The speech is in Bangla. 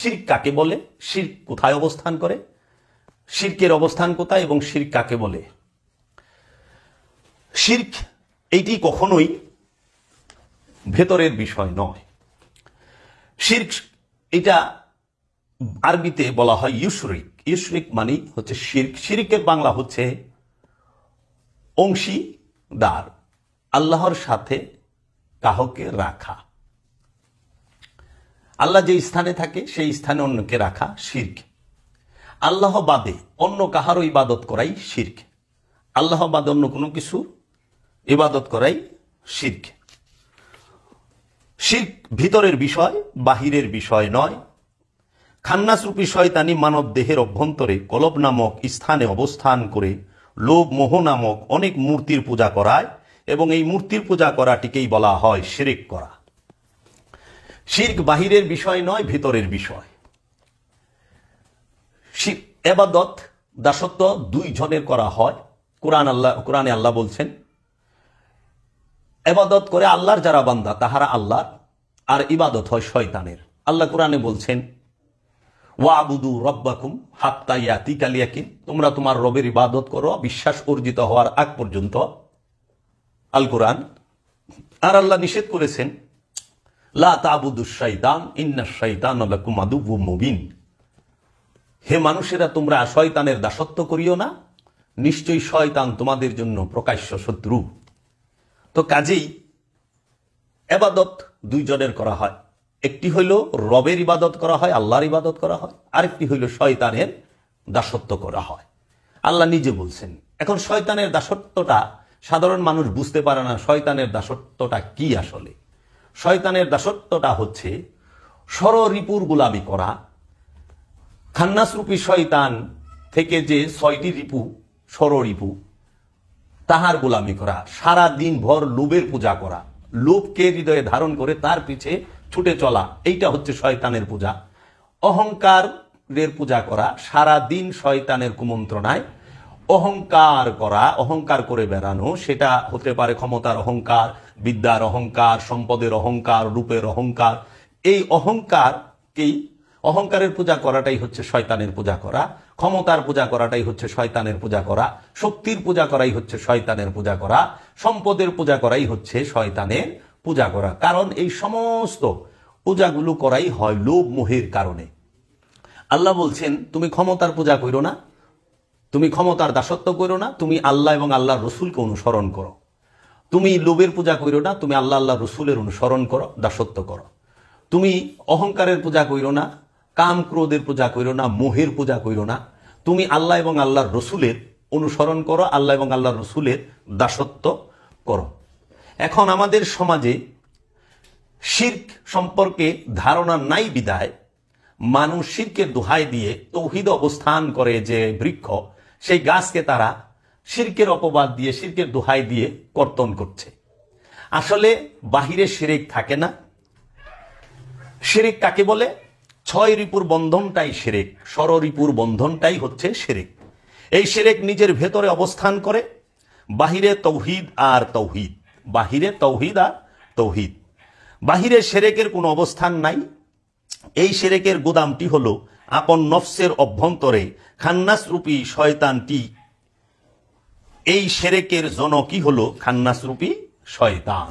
শিরক কাকে বলে, শিরক কোথায় অবস্থান করে, শিরকের অবস্থান কোথায় এবং শিরক কাকে বলে। শিরক এইটি কখনোই ভেতরের বিষয় নয়। শিরক এটা আরবিতে বলা হয় ইউশরিক। ইউশরিক মানে হচ্ছে শিরক। শিরকের বাংলা হচ্ছে অংশীদার, আল্লাহর সাথে কাহকে রাখা। আল্লাহ যে স্থানে থাকে সেই স্থানে অন্যকে রাখা শিরক। আল্লাহ বাদে অন্য কাহারও ইবাদত করাই শিরক। আল্লাহ বাদে অন্য কোনো কিছু ইবাদত করাই শিরক। শিরক ভিতরের বিষয়, বাহিরের বিষয় নয়। খান্নাস রূপী শয়তানি মানব দেহের অভ্যন্তরে কলব নামক স্থানে অবস্থান করে লোভ মোহ নামক অনেক মূর্তির পূজা করায় এবং এই মূর্তির পূজা করাটিকেই বলা হয় শিরক করা। শিরক বাহিরের বিষয় নয়, ভিতরের বিষয়। ইবাদত দাসত্ব দুই জনের করা হয়। কোরআনে আল্লাহ বলছেন, ইবাদত করে আল্লাহর যারা বান্দা তাহারা আল্লাহর, আর ইবাদত হয় শয়তানের। আল্লাহ কোরআনে বলছেন, ওয়াবুদু রব্বাকুম হাত্তা ইয়াতিকাল ইয়াকিন, তোমরা তোমার রবের ইবাদত করো বিশ্বাস অর্জিত হওয়ার আগ পর্যন্ত। আল কোরআন। আর আল্লাহ নিষেধ করেছেন, লা তাবুদুশ শাইতান ইন্নাশ শাইতানা লাকুম আদুউম মুবিন, হে মানুষেরা তোমরা শয়তানের দাসত্ব করিও না, নিশ্চয়ই শয়তান তোমাদের জন্য প্রকাশ্য শত্রু। তো কাজেই ইবাদত দুইজনের করা হয়। একটি হইল রবের ইবাদত করা হয়, আল্লাহর ইবাদত করা হয়, আরেকটি হইল শয়তানের দাসত্ব করা হয়। আল্লাহ নিজে বলছেন। এখন শয়তানের দাসত্বটা সাধারণ মানুষ বুঝতে পারে না। শয়তানের দাসত্বটা কি আসলে? শয়তানের দাসত্বটা হচ্ছে ষড়রিপুর গোলামি করা। খান্নাস রূপী শয়তান থেকে যে 6টি রিপু, ষড়রিপু, তাহার গোলামি করা, সারা দিন ভর লোভের পূজা করা, লোভকে হৃদয়ে ধারণ করে তার পিছে ছুটে চলা, এইটা হচ্ছে শয়তানের পূজা। অহংকারের পূজা করা, সারা দিন শয়তানের কুমন্ত্রণায় অহংকার করা, অহংকার করে বেড়ানো, সেটা হতে পারে ক্ষমতার অহংকার, বিদ্যার অহংকার, সম্পদের অহংকার, রূপের অহংকার। এই অহংকারের পূজা করাটাই হচ্ছে শয়তানের পূজা করা। ক্ষমতার পূজা করাটাই হচ্ছে শয়তানের পূজা করা। শক্তির পূজা করাই হচ্ছে শয়তানের পূজা করা। সম্পদের পূজা করাই হচ্ছে শয়তানের পূজা করা। কারণ এই সমস্ত পূজাগুলো করাই হয় লোভ মোহের কারণে। আল্লাহ বলছেন, তুমি ক্ষমতার পূজা করো না, তুমি ক্ষমতার দাসত্ব করো না, তুমি আল্লাহ এবং আল্লাহর রসুলকে অনুসরণ করো। তুমি লোভের পূজা করো না, তুমি আল্লাহ আল্লাহ রসুলের অনুসরণ করো, দাসত্ব করো। তুমি অহংকারের পূজা করো না, কাম ক্রোধের পূজা করো না, মোহের পূজা করো না। তুমি আল্লাহ এবং আল্লাহর রসুলের অনুসরণ করো, আল্লাহ এবং আল্লাহর রসুলের দাসত্ব করো। এখন আমাদের সমাজে শিরক সম্পর্কে ধারণা নাই বিদায় মানুষ শিরকের দোহাই দিয়ে তৌহিদ অবস্থান করে যে বৃক্ষ, সেই গাছকে তারা শিরকের অপবাদ দিয়ে, শিরকের দোহাই দিয়ে কর্তন করছে। আসলে বাহিরে শিরক থাকে না। শিরক কাকে বলে? 6 রিপুর বন্ধনটাই শিরক, ষড়রিপুর বন্ধনটাই হচ্ছে শিরক। এই শিরক নিজের ভেতরে অবস্থান করে, বাহিরে তৌহিদ আর তৌহিদ, বাহিরে তৌহিদ আর তৌহিদ। বাহিরে শিরকের কোনো অবস্থান নাই। এই শিরকের গোদামটি হলো আপন নফসের অভ্যন্তরে খান্নাস রূপী শয়তানটি। এই শিরকের জনকই হলো খান্নাস রূপী শয়তান।